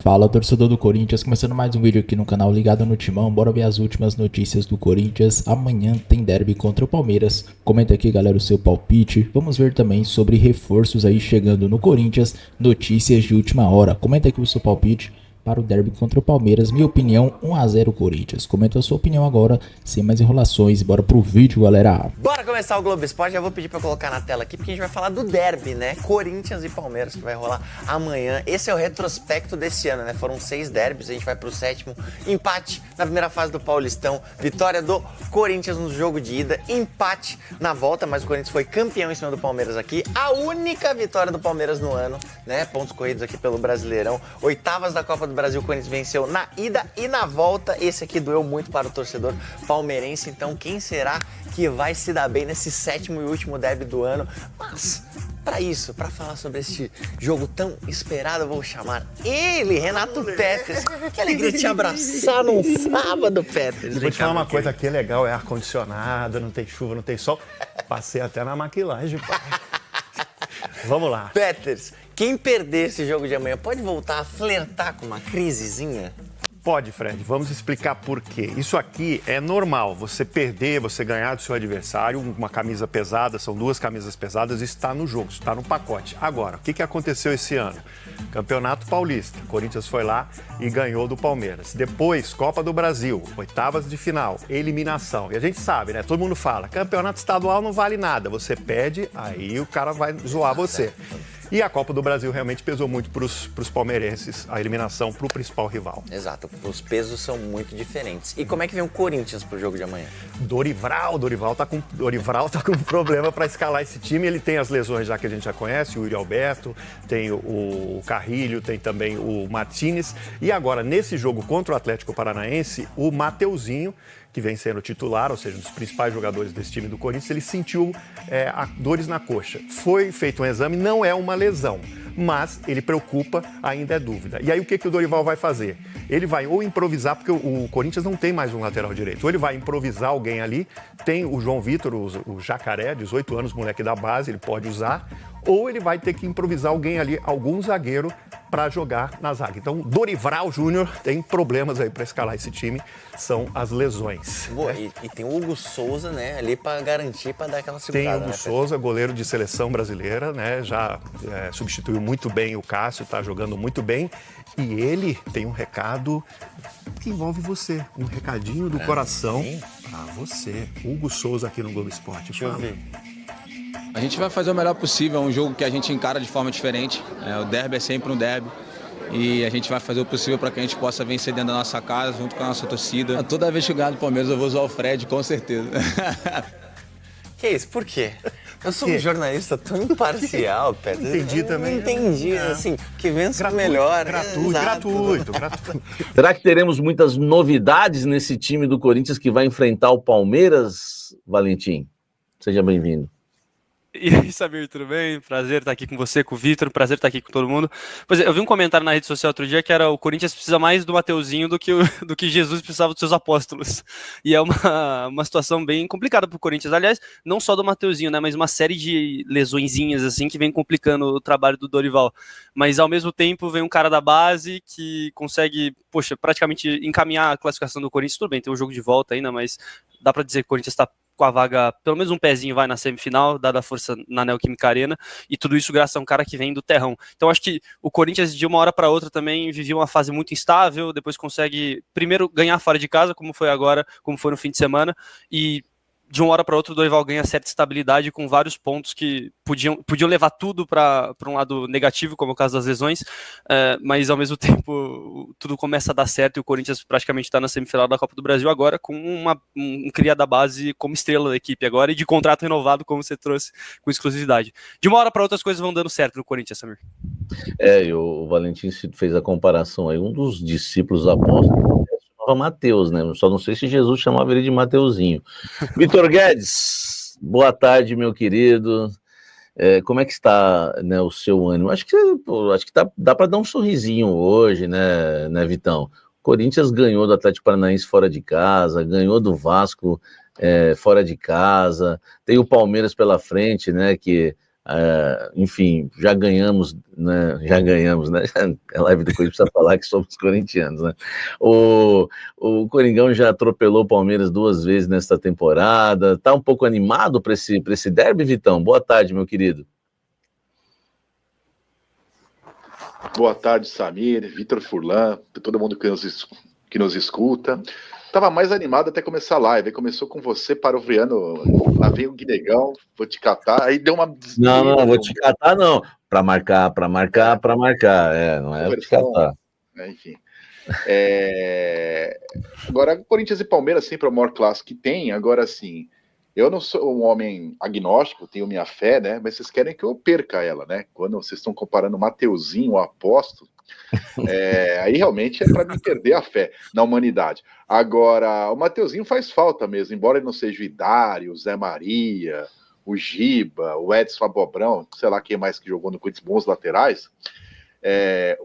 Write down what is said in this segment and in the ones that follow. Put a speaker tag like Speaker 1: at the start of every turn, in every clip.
Speaker 1: Fala, torcedor do Corinthians, começando mais um vídeo aqui no canal Ligado no Timão. Bora ver as últimas notícias do Corinthians. Amanhã tem derby contra o Palmeiras. Comenta aqui, galera, o seu palpite. Vamos ver também sobre reforços aí chegando no Corinthians, notícias de última hora. Comenta aqui o seu palpite para o derby contra o Palmeiras. Minha opinião, 1 a 0 Corinthians. Comenta a sua opinião agora, sem mais enrolações. Bora pro vídeo, galera.
Speaker 2: Bora começar o Globo Esporte. Já vou pedir pra colocar na tela aqui, porque a gente vai falar do derby, né? Corinthians e Palmeiras, que vai rolar amanhã. Esse é o retrospecto desse ano, né? Foram 6 derbys, a gente vai pro 7º. Empate na primeira fase do Paulistão. Vitória do Corinthians no jogo de ida. Empate na volta, mas o Corinthians foi campeão em cima do Palmeiras aqui. A única vitória do Palmeiras no ano, né? Pontos corridos aqui pelo Brasileirão. Oitavas da Copa do Brasil, o Corinthians venceu na ida e na volta. Esse aqui doeu muito para o torcedor palmeirense. Então, quem será que vai se dar bem nesse 7º e último derby do ano? Mas, para isso, para falar sobre esse jogo tão esperado, eu vou chamar ele, Renato Peters. Que alegria te abraçar num sábado, Peters.
Speaker 3: Vou te falar uma coisa que é legal, é ar-condicionado, não tem chuva, não tem sol. Passei até na maquilagem, pai. Vamos lá.
Speaker 2: Peters, quem perder esse jogo de amanhã pode voltar a flertar com uma crisezinha?
Speaker 3: Pode, Fred, vamos explicar por quê. Isso aqui é normal, você perder, você ganhar do seu adversário, uma camisa pesada, são 2 camisas pesadas, isso está no jogo, isso está no pacote. Agora, o que aconteceu esse ano? Campeonato Paulista, Corinthians foi lá e ganhou do Palmeiras. Depois, Copa do Brasil, oitavas de final, eliminação. E a gente sabe, né, todo mundo fala, campeonato estadual não vale nada, você perde, aí o cara vai zoar você. E a Copa do Brasil realmente pesou muito para os palmeirenses, a eliminação para o principal rival.
Speaker 2: Exato, os pesos são muito diferentes. E como é que vem o Corinthians pro jogo de amanhã?
Speaker 3: Dorival tá com problema para escalar esse time. Ele tem as lesões já que a gente já conhece, o Yuri Alberto, tem o Carrilho, tem também o Martínez. E agora, nesse jogo contra o Atlético Paranaense, o Mateuzinho, que vem sendo titular, ou seja, um dos principais jogadores desse time do Corinthians, ele sentiu dores na coxa. Foi feito um exame, não é uma lesão, mas ele preocupa, ainda é dúvida. E aí o que o Dorival vai fazer? Ele vai ou improvisar, porque o Corinthians não tem mais um lateral direito, ou ele vai improvisar alguém ali, tem o João Vitor, o Jacaré, 18 anos, moleque da base, ele pode usar, ou ele vai ter que improvisar alguém ali, algum zagueiro, para jogar na zaga. Então, Dorival Júnior tem problemas aí para escalar esse time, são as lesões.
Speaker 2: Boa, e tem o Hugo Souza, né, ali para garantir, para dar aquela segurada.
Speaker 3: Tem o Hugo Souza, goleiro de seleção brasileira, né, já substituiu muito bem o Cássio, está jogando muito bem. E ele tem um recado que envolve você, um recadinho do coração para você. Hugo Souza aqui no Globo Esporte.
Speaker 2: Deixa eu ver.
Speaker 4: A gente vai fazer o melhor possível, é um jogo que a gente encara de forma diferente. O derby é sempre um derby e a gente vai fazer o possível para que a gente possa vencer dentro da nossa casa, junto com a nossa torcida. Toda vez que eu ganhar do Palmeiras eu vou usar o Fred, com certeza.
Speaker 2: Que isso? Por quê? Eu sou um jornalista tão imparcial, Pedro.
Speaker 3: Entendi também.
Speaker 2: Não entendi, assim, que vença melhor.
Speaker 3: Gratuito.
Speaker 5: Será que teremos muitas novidades nesse time do Corinthians que vai enfrentar o Palmeiras, Valentim? Seja bem-vindo.
Speaker 6: E aí, Samir, tudo bem? Prazer estar aqui com você, com o Vitor, prazer estar aqui com todo mundo. Pois é, eu vi um comentário na rede social outro dia que era o Corinthians precisa mais do Mateuzinho do que Jesus precisava dos seus apóstolos. E é uma situação bem complicada para o Corinthians. Aliás, não só do Mateuzinho, né, mas uma série de lesõezinhas assim que vem complicando o trabalho do Dorival. Mas ao mesmo tempo vem um cara da base que consegue, poxa, praticamente encaminhar a classificação do Corinthians. Tudo bem, tem um jogo de volta ainda, mas dá para dizer que o Corinthians está com a vaga, pelo menos um pezinho vai na semifinal, dada a força na Neoquímica Arena, e tudo isso graças a um cara que vem do terrão. Então acho que o Corinthians de uma hora para outra também vivia uma fase muito instável, depois consegue primeiro ganhar fora de casa, como foi agora, como foi no fim de semana, e de uma hora para outra o Dorival ganha certa estabilidade com vários pontos que podiam levar tudo para um lado negativo, como é o caso das lesões, mas ao mesmo tempo tudo começa a dar certo e o Corinthians praticamente está na semifinal da Copa do Brasil agora com um cria da base como estrela da equipe agora e de contrato renovado, como você trouxe, com exclusividade. De uma hora para outra as coisas vão dando certo no Corinthians, Samir.
Speaker 5: E o Valentim fez a comparação aí, um dos discípulos apóstolos Mateus, né? Só não sei se Jesus chamava ele de Mateuzinho. Vitor Guedes, boa tarde, meu querido. Como é que está, né, o seu ânimo? Acho que dá para dar um sorrisinho hoje, né, Vitão? O Corinthians ganhou do Atlético Paranaense fora de casa, ganhou do Vasco fora de casa, tem o Palmeiras pela frente, né, que enfim, já ganhamos, né? A live do Corinthians precisa falar que somos corintianos, né? O Coringão já atropelou o Palmeiras 2 vezes nesta temporada. Tá um pouco animado para esse derby, Vitão? Boa tarde, meu querido.
Speaker 7: Boa tarde, Samir, Vitor Furlan, todo mundo que nos escuta. Tava mais animado até começar a live. Aí começou com você, Parovriano. Lá vem o Guinegão, vou te catar. Aí deu uma.
Speaker 5: Não, vou te catar, não. Para marcar. Não é te catar.
Speaker 7: Enfim. Agora, Corinthians e Palmeiras sempre é o maior clássico que tem. Agora, assim, eu não sou um homem agnóstico, tenho minha fé, né? Mas vocês querem que eu perca ela, né? Quando vocês estão comparando o Mateuzinho, o apóstolo, aí realmente é para me perder a fé na humanidade. Agora, o Mateuzinho faz falta mesmo, embora ele não seja o Idário, o Zé Maria, o Giba, o Edson Abobrão, sei lá quem mais que jogou no Corinthians, bons laterais.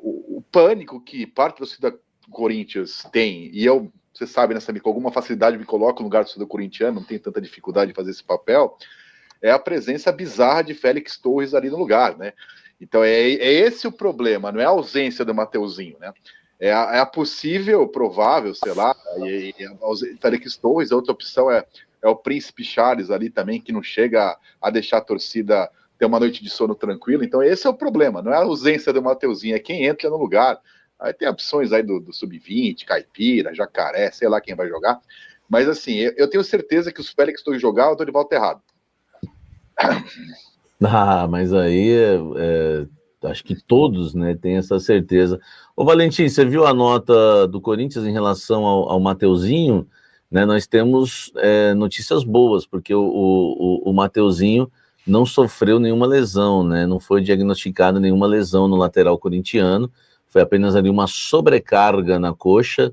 Speaker 7: O pânico que parte da torcida do Corinthians tem, e eu, você sabe, né, Samir, com alguma facilidade me coloco no lugar do torcedor corintiano, não tenho tanta dificuldade de fazer esse papel, é a presença bizarra de Félix Torres ali no lugar, né? Então é esse o problema, não é a ausência do Mateuzinho, né? É a possível, provável, sei lá, Félix Torres. A outra opção é o Príncipe Charles ali também, que não chega a deixar a torcida ter uma noite de sono tranquila. Então esse é o problema, não é a ausência do Mateuzinho, é quem entra no lugar. Aí tem opções aí do Sub-20, Caipira, Jacaré, sei lá quem vai jogar. Mas assim, eu tenho certeza que os Félix Torres jogar, o Dorival tá errado.
Speaker 5: Mas aí acho que todos, né, têm essa certeza. Ô Valentim, você viu a nota do Corinthians em relação ao Mateuzinho? Né, nós temos notícias boas, porque o Mateuzinho não sofreu nenhuma lesão, né, não foi diagnosticada nenhuma lesão no lateral corintiano, foi apenas ali uma sobrecarga na coxa,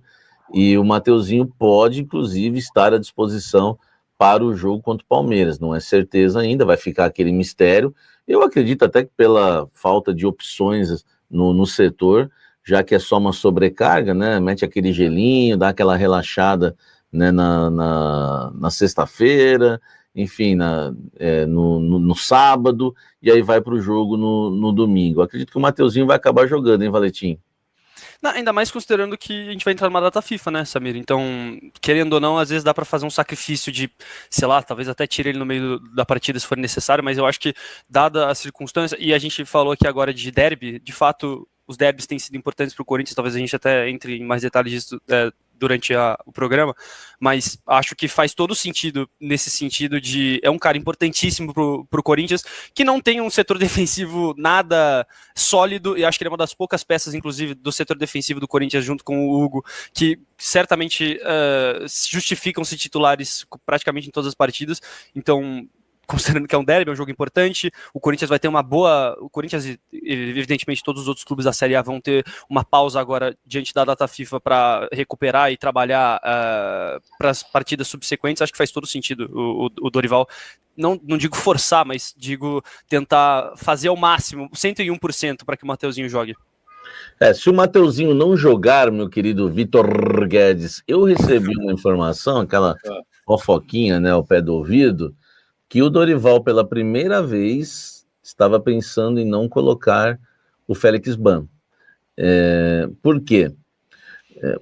Speaker 5: e o Mateuzinho pode, inclusive, estar à disposição para o jogo contra o Palmeiras. Não é certeza ainda, vai ficar aquele mistério. Eu acredito até que pela falta de opções no setor, já que é só uma sobrecarga, né? Mete aquele gelinho, dá aquela relaxada, né, na sexta-feira, enfim, no sábado, e aí vai para o jogo no domingo. Acredito que o Mateuzinho vai acabar jogando, hein, Valentim?
Speaker 6: Não, ainda mais considerando que a gente vai entrar numa data FIFA, né, Samir? Então, querendo ou não, às vezes dá para fazer um sacrifício de, sei lá, talvez até tire ele no meio da partida se for necessário, mas eu acho que, dada a circunstância, e a gente falou aqui agora de derby, de fato, os derbys têm sido importantes para o Corinthians, talvez a gente até entre em mais detalhes disso durante o programa, mas acho que faz todo sentido nesse sentido de... É um cara importantíssimo pro Corinthians, que não tem um setor defensivo nada sólido, e acho que ele é uma das poucas peças, inclusive, do setor defensivo do Corinthians, junto com o Hugo, que certamente justificam-se titulares praticamente em todas as partidas. Então, considerando que é um derby, é um jogo importante, o Corinthians vai ter uma boa... O Corinthians, evidentemente, todos os outros clubes da Série A vão ter uma pausa agora diante da data FIFA para recuperar e trabalhar para as partidas subsequentes. Acho que faz todo sentido o Dorival, não digo forçar, mas digo tentar fazer ao máximo, 101% para que o Mateuzinho jogue.
Speaker 5: Se o Mateuzinho não jogar, meu querido Vitor Guedes, eu recebi uma informação, aquela fofoquinha, né, ao pé do ouvido, que o Dorival, pela primeira vez, estava pensando em não colocar o Félix Ban. Por quê?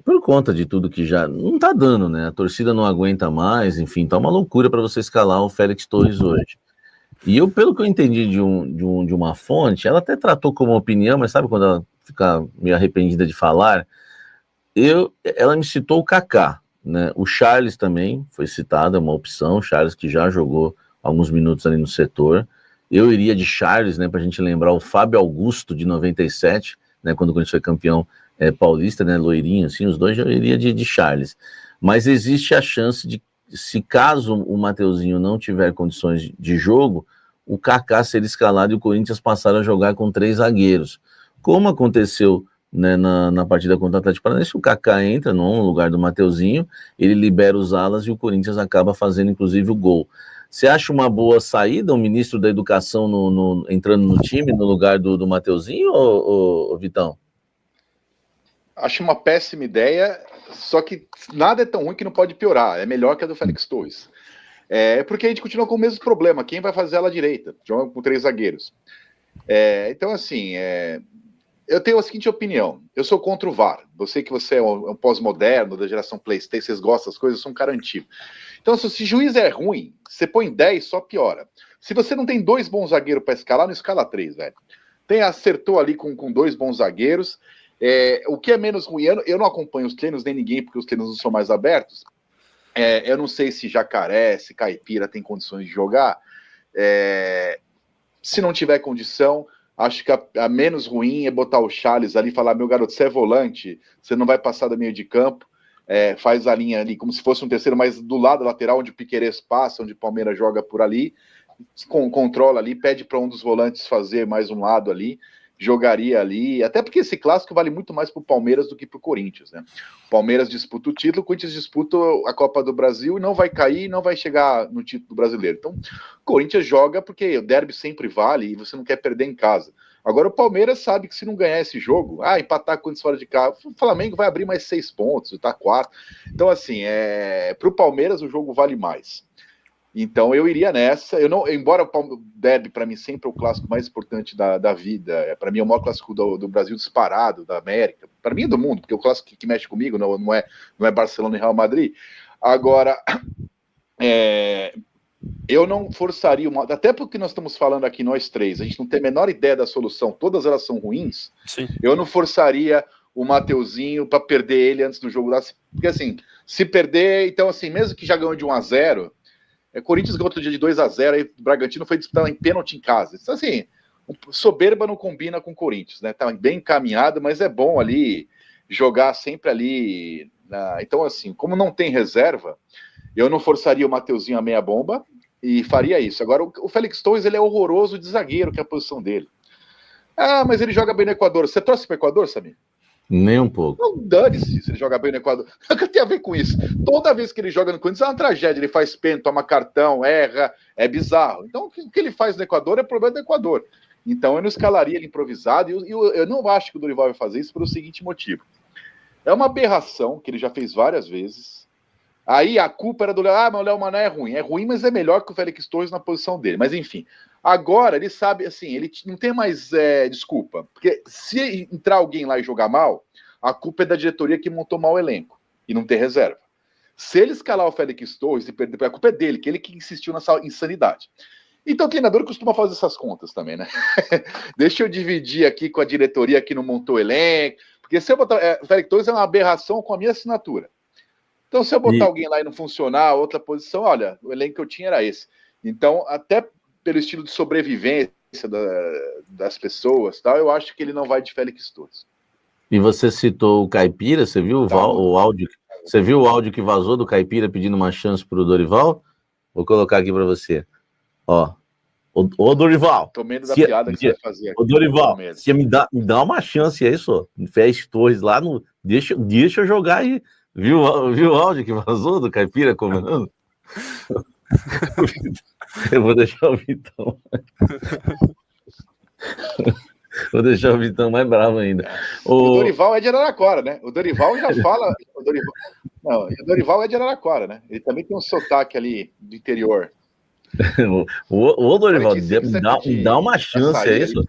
Speaker 5: Por conta de tudo que já não está dando, né? A torcida não aguenta mais, enfim, tá uma loucura para você escalar o Félix Torres hoje. E eu, pelo que eu entendi de uma fonte, ela até tratou como opinião, mas sabe quando ela fica meio arrependida de falar? Ela me citou o Kaká, né? O Charles também foi citado, é uma opção, o Charles que já jogou alguns minutos ali no setor. Eu iria de Charles, né, para a gente lembrar o Fábio Augusto de 97, né, quando o Corinthians foi campeão paulista, né, loirinho, assim, os dois, eu iria de Charles. Mas existe a chance de, se caso o Mateuzinho não tiver condições de jogo, o Kaká ser escalado e o Corinthians passar a jogar com 3 zagueiros. Como aconteceu, né, na partida contra o Atlético Paranaense, o Kaká entra no lugar do Mateuzinho, ele libera os alas e o Corinthians acaba fazendo, inclusive, o gol. Você acha uma boa saída, o ministro da Educação entrando no time no lugar do Mateuzinho, ou Vitão?
Speaker 7: Acho uma péssima ideia, só que nada é tão ruim que não pode piorar. É melhor que a do Félix Torres. Porque a gente continua com o mesmo problema. Quem vai fazer ela direita? Joga com 3 zagueiros. Então, assim, eu tenho a seguinte opinião. Eu sou contra o VAR. Eu sei que você é um pós-moderno, da geração PlayStation, vocês gostam das coisas, eu sou um cara antigo. Então, se juiz é ruim, você põe 10, só piora. Se você não tem 2 bons zagueiros para escalar, não escala 3, velho. Acertou ali com 2 bons zagueiros. O que é menos ruim, eu não acompanho os treinos, nem ninguém, porque os treinos não são mais abertos. Eu não sei se Jacaré, se Caipira tem condições de jogar. Se não tiver condição, acho que a menos ruim é botar o Charles ali e falar: meu garoto, você é volante, você não vai passar do meio de campo, faz a linha ali como se fosse um terceiro, mas do lado lateral, onde o Piquerez passa, onde o Palmeiras joga por ali, controla ali, pede para um dos volantes fazer mais um lado ali, jogaria ali, até porque esse clássico vale muito mais para o Palmeiras do que para o Corinthians, né? O Palmeiras disputa o título, o Corinthians disputa a Copa do Brasil e não vai cair, não vai chegar no título brasileiro. Então, o Corinthians joga porque o derby sempre vale e você não quer perder em casa. Agora o Palmeiras sabe que se não ganhar esse jogo, empatar com eles fora de casa, o Flamengo vai abrir mais 6 pontos, tá 4. Então, assim, para o Palmeiras o jogo vale mais. Então eu iria nessa. Embora o derby para mim sempre é o clássico mais importante da vida, para mim é o maior clássico do Brasil disparado, da América, para mim é do mundo, porque é o clássico que mexe comigo, não é Barcelona e Real Madrid. Agora, eu não forçaria até porque nós estamos falando aqui nós três, a gente não tem a menor ideia da solução, todas elas são ruins.
Speaker 6: Sim.
Speaker 7: Eu não forçaria o Mateuzinho para perder ele antes do jogo, porque assim, se perder, então assim, mesmo que já ganhou de 1-0, Corinthians ganhou outro dia de 2-0, aí o Bragantino foi disputar em pênalti em casa. Então, assim, soberba não combina com o Corinthians, né? Tá bem encaminhado, mas é bom ali jogar sempre ali. Então, assim, como não tem reserva, eu não forçaria o Mateuzinho a meia bomba e faria isso. Agora, o Félix Torres, ele é horroroso de zagueiro, que é a posição dele. Mas ele joga bem no Equador. Você torce para o Equador, Samir?
Speaker 5: Nem um pouco.
Speaker 7: Não, dane-se se ele joga bem no Equador. O que tem a ver com isso? Toda vez que ele joga no Corinthians é uma tragédia. Ele faz pênalti, toma cartão, erra, é bizarro. Então, o que ele faz no Equador é problema do Equador. Então, eu não escalaria ele improvisado. E eu não acho que o Dorival vai fazer isso pelo seguinte motivo. É uma aberração que ele já fez várias vezes. Aí a culpa era do Léo. Mas o Léo Mané é ruim. É ruim, mas é melhor que o Félix Torres na posição dele. Mas, enfim. Agora, ele sabe, assim, ele não tem mais desculpa. Porque se entrar alguém lá e jogar mal, a culpa é da diretoria que montou mal o elenco e não tem reserva. Se ele escalar o Félix Torres e perder, a culpa é dele, que ele que insistiu nessa insanidade. Então o treinador costuma fazer essas contas também, né? Deixa eu dividir aqui com a diretoria que não montou o elenco, porque se eu botar... o Félix Torres é uma aberração com a minha assinatura. Então se eu botar alguém lá e não funcionar, outra posição, olha, o elenco que eu tinha era esse. Então, até pelo estilo de sobrevivência das pessoas, tal, eu acho que ele não vai de Félix Torres.
Speaker 5: E você citou o Caipira, você viu o áudio? Você viu o áudio que vazou do Caipira pedindo uma chance para o Dorival? Vou colocar aqui para você. Ó, ô Dorival.
Speaker 7: Tô medo da piada que você vai fazer aqui.
Speaker 5: Ô Dorival, você me dá uma chance aí, só. Fez Torres lá, deixa eu jogar aí. Viu o áudio que vazou do Caipira comendo? Eu vou deixar o Vitão. Vou deixar o Vitão mais bravo ainda.
Speaker 7: O Dorival é de Araraquara, né? O Dorival já fala. O Dorival é de Araraquara, né? Ele também tem um sotaque ali do interior.
Speaker 5: O Dorival, dá uma chance, é isso?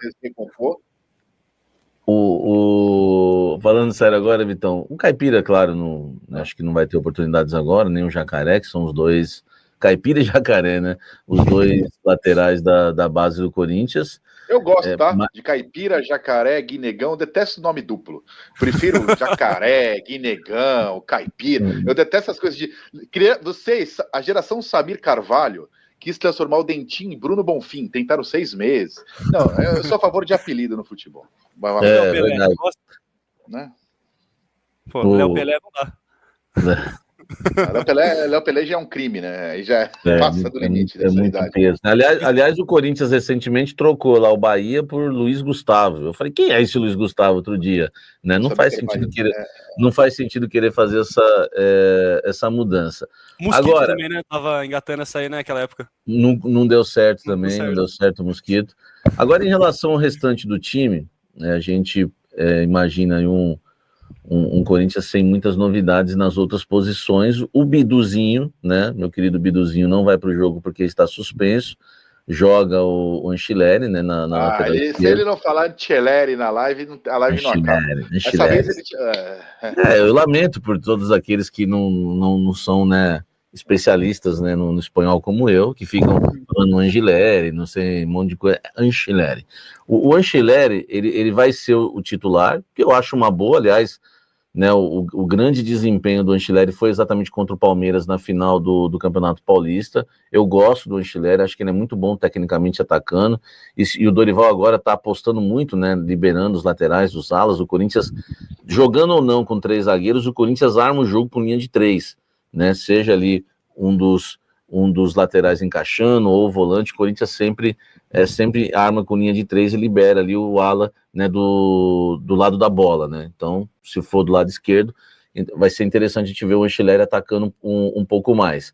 Speaker 5: Falando sério agora, Vitão, o Caipira, claro, acho que não vai ter oportunidades agora, nem o Jacaré, que são os dois. Caipira e Jacaré, né? Os dois laterais da base do Corinthians.
Speaker 7: Eu gosto, tá? De Caipira, Jacaré, Guinegão. Eu detesto nome duplo. Prefiro Jacaré, Guinegão, Caipira. Eu detesto essas coisas de... Vocês, a geração Samir Carvalho, quis transformar o Dentinho em Bruno Bonfim. Tentaram 6 meses. Não, eu sou a favor de apelido no futebol.
Speaker 5: É verdade.
Speaker 7: Né?
Speaker 6: Pô, Léo Pelé não dá.
Speaker 7: Léo Pelé já é um crime, né? Aí já passa do limite da
Speaker 5: muito peso. Aliás, o Corinthians recentemente trocou lá o Bahia por Luiz Gustavo. Eu falei, quem é esse Luiz Gustavo outro dia? Né? Não faz sentido querer fazer essa mudança.
Speaker 6: Mosquito
Speaker 5: agora,
Speaker 6: também, né? Tava engatando essa aí naquela época.
Speaker 5: Não deu certo também, não deu certo o Mosquito. Agora, em relação ao restante do time, a gente imagina um Corinthians sem muitas novidades nas outras posições. O Biduzinho, né, meu querido Biduzinho, não vai para o jogo porque está suspenso, joga o Anchileri, né, na lateral
Speaker 7: Se
Speaker 5: esquerda.
Speaker 7: ele não falar Anchileri na live, a live não acaba. Dessa
Speaker 5: Anchileri.
Speaker 7: vez ele...
Speaker 5: Eu lamento por todos aqueles que não são, né, especialistas, né, no espanhol como eu, que ficam falando Angileri, não sei, um monte de coisa. Anchileri. O Anchileri, ele vai ser o titular, que eu acho uma boa, aliás, né, o grande desempenho do Anchileri foi exatamente contra o Palmeiras na final do Campeonato Paulista. Eu gosto do Anchileri, acho que ele é muito bom tecnicamente atacando, e o Dorival agora está apostando muito, né, liberando os laterais, os alas. O Corinthians, jogando ou não com 3 zagueiros, o Corinthians arma o jogo com linha de 3, né, seja ali um dos laterais encaixando ou o volante. O Corinthians sempre arma com linha de 3 e libera ali o ala, né, do lado da bola, né? Então, se for do lado esquerdo, vai ser interessante a gente ver o Anchileri atacando um pouco mais.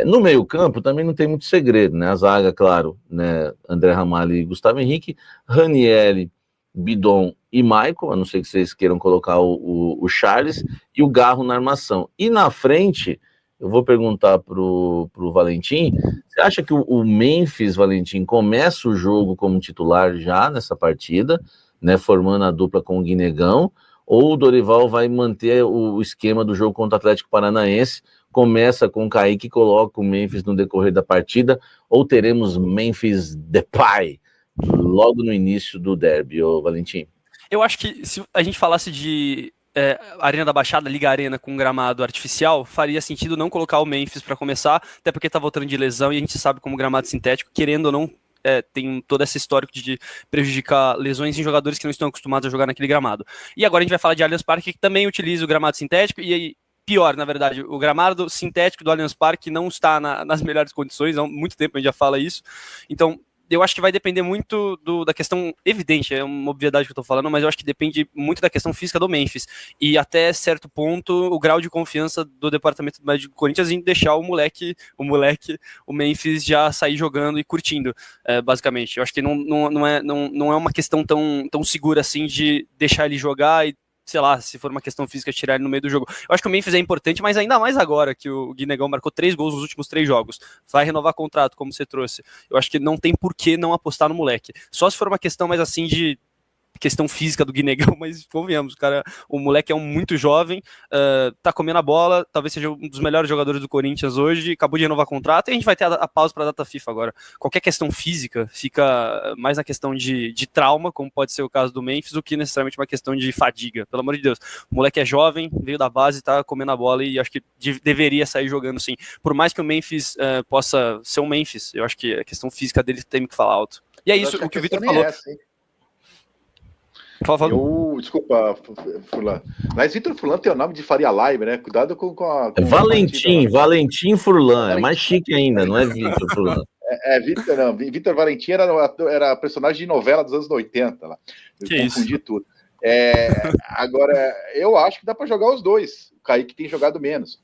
Speaker 5: No meio campo também não tem muito segredo, né? A zaga, claro, né? André Ramalho e Gustavo Henrique, Ranieri, Bidon e Maicon, a não ser que vocês queiram colocar o Charles, e o Garro na armação. E na frente, eu vou perguntar pro Valentim, você acha que o Memphis, Valentim, começa o jogo como titular já nessa partida, né, formando a dupla com o Guinegão, ou o Dorival vai manter o esquema do jogo contra o Atlético Paranaense, começa com o Kaique e coloca o Memphis no decorrer da partida, ou teremos Memphis Depay logo no início do derby, ô Valentim?
Speaker 6: Eu acho que se a gente falasse de Arena da Baixada, Liga Arena com gramado artificial, faria sentido não colocar o Memphis para começar, até porque tá voltando de lesão e a gente sabe como gramado sintético, querendo ou não, tem todo esse histórico de prejudicar lesões em jogadores que não estão acostumados a jogar naquele gramado. E agora a gente vai falar de Allianz Parque, que também utiliza o gramado sintético, e aí, pior, na verdade, o gramado sintético do Allianz Parque não está nas melhores condições, há muito tempo a gente já fala isso, então eu acho que vai depender muito da questão evidente, é uma obviedade que eu tô falando, mas eu acho que depende muito da questão física do Memphis, e até certo ponto, o grau de confiança do departamento médico do Corinthians em deixar o Memphis já sair jogando e curtindo, basicamente. Eu acho que não é uma questão tão segura assim de deixar ele jogar e, sei lá, se for uma questão física, tirar ele no meio do jogo. Eu acho que o Memphis é importante, mas ainda mais agora que o Guinegão marcou 3 gols nos últimos 3 jogos. Vai renovar contrato, como você trouxe. Eu acho que não tem por que não apostar no moleque. Só se for uma questão mais assim de questão física do Guinegão, mas convenhamos, o moleque é muito jovem, tá comendo a bola, talvez seja um dos melhores jogadores do Corinthians hoje, acabou de renovar contrato, e a gente vai ter a pausa para a data FIFA agora. Qualquer questão física fica mais na questão de trauma, como pode ser o caso do Memphis, do que necessariamente uma questão de fadiga, pelo amor de Deus. O moleque é jovem, veio da base, tá comendo a bola e acho que deveria sair jogando sim. Por mais que o Memphis possa ser um Memphis, eu acho que a questão física dele tem que falar alto. E é isso, o que o Vitor falou.
Speaker 7: Desculpa, Furlan. Mas Vitor Furlan tem o nome de Faria Live, né? Cuidado com
Speaker 5: Valentim Furlan, é mais chique ainda, não é Vitor Furlan.
Speaker 7: Vitor Valentim era personagem de novela dos anos 80 lá. Eu confundi tudo. Agora, eu acho que dá para jogar os dois. O Kaique tem jogado menos.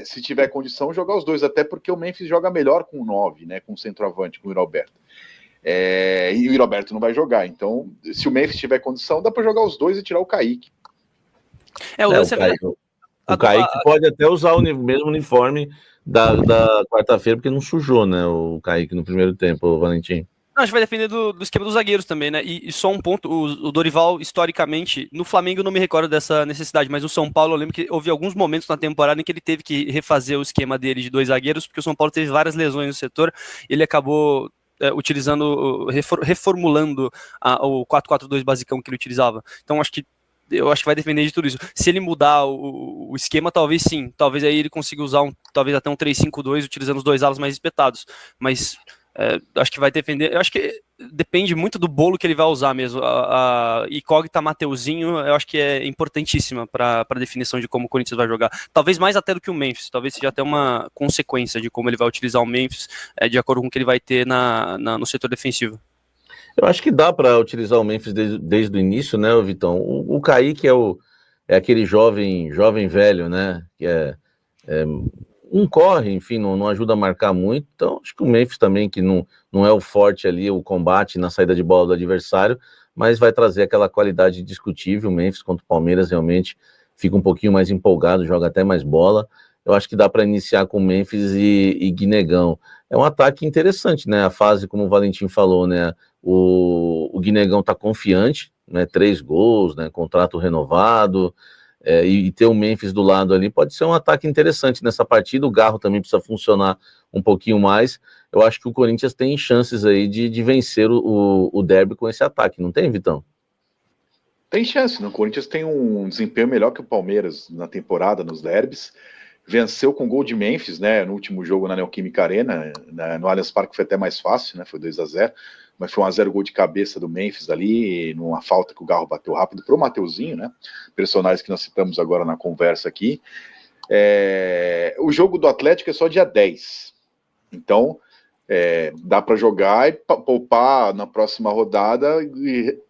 Speaker 7: Se tiver condição, jogar os dois, até porque o Memphis joga melhor com o 9, né? Com o centroavante, com o Roberto. E o Roberto não vai jogar, então se o Memphis tiver condição, dá para jogar os dois e tirar o Kaique.
Speaker 5: O Kaique pode até usar o mesmo uniforme da quarta-feira, porque não sujou, né, o Kaique no primeiro tempo, o Valentim.
Speaker 6: Não, acho que vai depender do esquema dos zagueiros também, né? E só um ponto, o Dorival, historicamente, no Flamengo eu não me recordo dessa necessidade, mas no São Paulo eu lembro que houve alguns momentos na temporada em que ele teve que refazer o esquema dele de 2 zagueiros, porque o São Paulo teve várias lesões no setor, ele acabou reformulando o 4-4-2 basicão que ele utilizava. Então eu acho que vai depender de tudo isso. Se ele mudar o esquema, talvez sim. Talvez aí ele consiga usar talvez até um 3-5-2, utilizando os 2 alas mais espetados. Mas acho que vai depender. Eu acho que depende muito do bolo que ele vai usar mesmo. A incógnita Mateuzinho, eu acho que é importantíssima para a definição de como o Corinthians vai jogar. Talvez mais até do que o Memphis. Talvez seja até uma consequência de como ele vai utilizar o Memphis, de acordo com o que ele vai ter no setor defensivo.
Speaker 5: Eu acho que dá para utilizar o Memphis desde o início, né, Vitão? O Kaique é aquele jovem velho, né? Que não corre, enfim, não ajuda a marcar muito. Então, acho que o Memphis também, que não é o forte ali, o combate na saída de bola do adversário, mas vai trazer aquela qualidade discutível. O Memphis contra o Palmeiras realmente fica um pouquinho mais empolgado, joga até mais bola. Eu acho que dá para iniciar com Memphis e Guinegão. É um ataque interessante, né? A fase, como o Valentim falou, né? O Guinegão está confiante, né? 3 gols, né? Contrato renovado, e ter o Memphis do lado ali pode ser um ataque interessante nessa partida. O Garro também precisa funcionar um pouquinho mais. Eu acho que o Corinthians tem chances aí de vencer o derby com esse ataque, não tem, Vitão?
Speaker 7: Tem chance, né? O Corinthians tem um desempenho melhor que o Palmeiras na temporada, nos derbys. Venceu com gol de Memphis, né? No último jogo na Neoquímica Arena, no Allianz Parque foi até mais fácil, né? Foi 2-0, mas foi 1-0 gol de cabeça do Memphis ali, numa falta que o Garro bateu rápido pro Mateuzinho, né? Personagens que nós citamos agora na conversa aqui. O jogo do Atlético é só dia 10. Então, dá para jogar e poupar na próxima rodada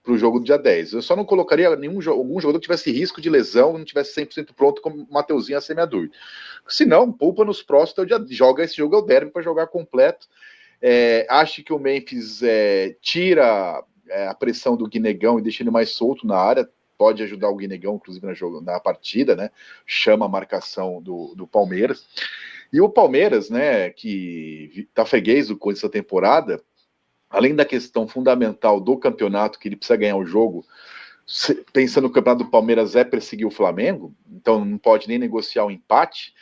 Speaker 7: para o jogo do dia 10. Eu só não colocaria algum jogador que tivesse risco de lesão, não tivesse 100% pronto, como o Mateuzinho a semi-adulto. Se não, poupa nos próximos, joga esse jogo, é o derby para jogar completo. Acho que o Memphis tira a pressão do Guinegão e deixa ele mais solto na área, pode ajudar o Guinegão, inclusive, na partida, né? Chama a marcação do Palmeiras. E o Palmeiras, né, que tá freguês do Corinthians essa temporada, além da questão fundamental do campeonato, que ele precisa ganhar o jogo, pensando no campeonato do Palmeiras perseguir o Flamengo, então não pode nem negociar o empate.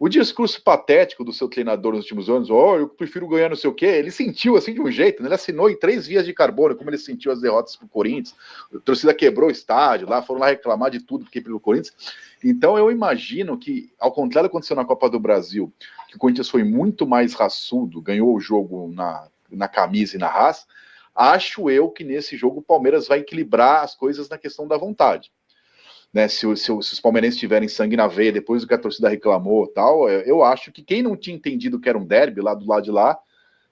Speaker 7: O discurso patético do seu treinador nos últimos anos, eu prefiro ganhar não sei o quê, ele sentiu assim de um jeito, né? Ele assinou em 3 vias de carbono, como ele sentiu as derrotas pro Corinthians, a torcida quebrou o estádio, foram lá reclamar de tudo porque pelo Corinthians. Então eu imagino que, ao contrário do que aconteceu na Copa do Brasil, que o Corinthians foi muito mais raçudo, ganhou o jogo na camisa e na raça, acho eu que nesse jogo o Palmeiras vai equilibrar as coisas na questão da vontade. Né, se os palmeirenses tiverem sangue na veia depois do que a torcida reclamou tal, eu acho que quem não tinha entendido que era um derby lá do lado de lá,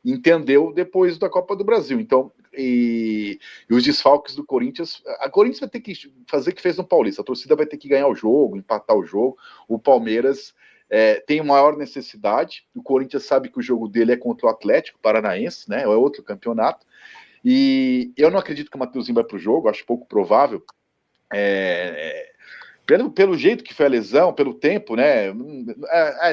Speaker 7: entendeu depois da Copa do Brasil. Então, e os desfalques do Corinthians, a Corinthians vai ter que fazer o que fez no Paulista, a torcida vai ter que ganhar o jogo, empatar o jogo, o Palmeiras tem maior necessidade, o Corinthians sabe que o jogo dele é contra o Atlético Paranaense, né, é outro campeonato, e eu não acredito que o Mateuzinho vai para o jogo, acho pouco provável, pelo jeito que foi a lesão, pelo tempo, né?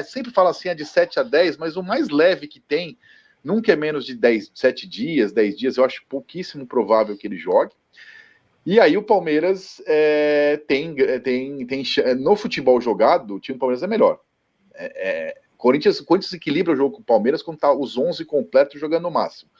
Speaker 7: Sempre fala assim, de 7 a 10, mas o mais leve que tem nunca é menos de 7 dias, 10 dias. Eu acho pouquíssimo provável que ele jogue. E aí o Palmeiras tem no futebol jogado, o time do Palmeiras é melhor. Corinthians equilibra o jogo com o Palmeiras quando tá os 11 completos jogando no máximo.